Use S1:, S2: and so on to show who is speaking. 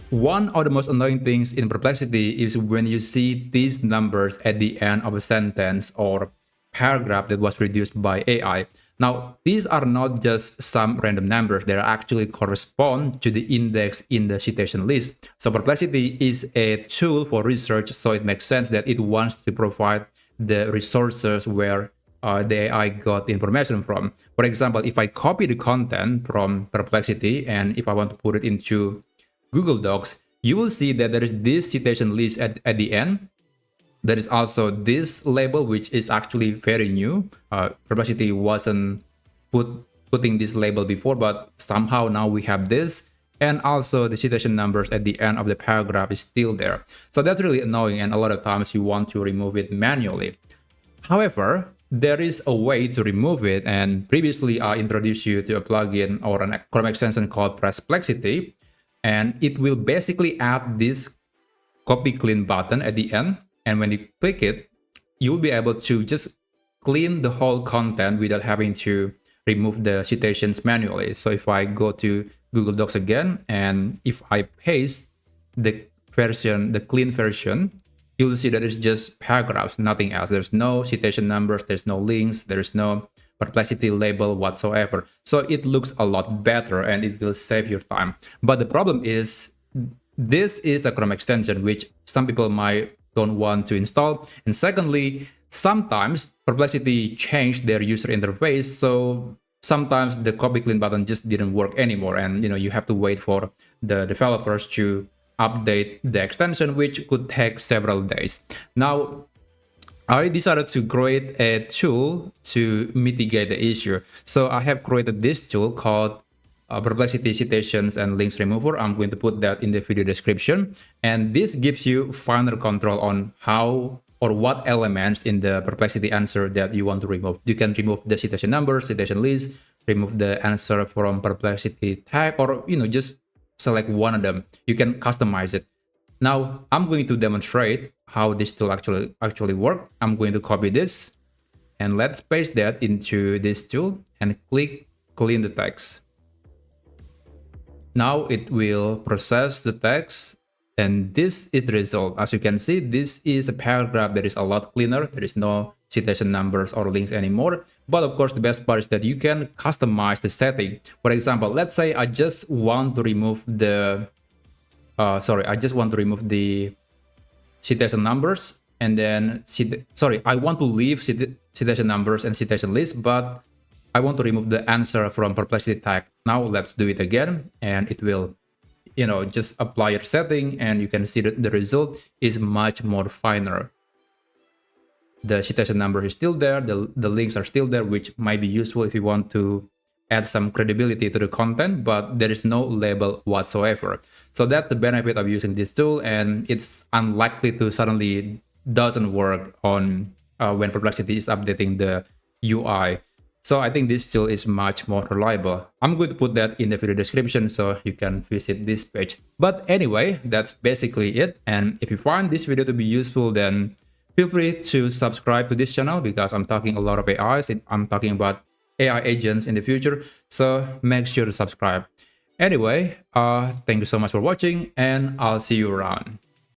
S1: one of the most annoying things in Perplexity is when you see these numbers at the end of a sentence or paragraph that was produced by AI. Now, these are not just some random numbers, they actually correspond to the index in the citation list. So Perplexity is a tool for research, so it makes sense that it wants to provide the resources where the AI got the information from. For example, if I copy the content from Perplexity and if I want to put it into Google Docs, you will see that there is this citation list at the end. There is also this label, which is actually very new. Perplexity wasn't putting this label before, but somehow now we have this. And also the citation numbers at the end of the paragraph is still there. So that's really annoying, and a lot of times you want to remove it manually. However, there is a way to remove it, and previously I introduced you to a plugin or a Chrome extension called Pressplexity, and it will basically add this copy clean button at the end. And when you click it, you'll be able to just clean the whole content without having to remove the citations manually. So if I go to Google Docs again, and if I paste the version, the clean version, you'll see that it's just paragraphs, nothing else. There's no citation numbers, there's no links, there's no Perplexity label whatsoever. So it looks a lot better and it will save your time. But the problem is, this is a Chrome extension, which some people might don't want to install. And secondly, sometimes Perplexity changed their user interface. So sometimes the copy clean button just didn't work anymore. And you have to wait for the developers to update the extension, which could take several days. Now, I decided to create a tool to mitigate the issue. So I have created this tool called Perplexity Citations and Links Remover. I'm going to put that in the video description. And this gives you final control on how or what elements in the Perplexity answer that you want to remove. You can remove the citation number, citation list, remove the answer from Perplexity tag, or just select one of them. You can customize it. Now, I'm going to demonstrate how this tool actually works. I'm going to copy this and let's paste that into this tool and click clean the text. Now it will process the text, and this is the result. As you can see, this is a paragraph that is a lot cleaner. There is no citation numbers or links anymore. But of course, the best part is that you can customize the setting. For example, let's say I just want to remove the citation numbers, and then I want to leave citation numbers and citation list, but I want to remove the answer from Perplexity tag. Now let's do it again, and it will, just apply your setting, and you can see that the result is much more finer. The citation number is still there, the links are still there, which might be useful if you want to add some credibility to the content, but there is no label whatsoever. So that's the benefit of using this tool, and it's unlikely to suddenly doesn't work on when Perplexity is updating the UI. So I think this tool is much more reliable. I'm going to put that in the video description so you can visit this page. But anyway, that's basically it. And if you find this video to be useful, then feel free to subscribe to this channel, because I'm talking a lot of AIs. I'm talking about AI agents in the future, so make sure to subscribe. Anyway, thank you so much for watching, and I'll see you around.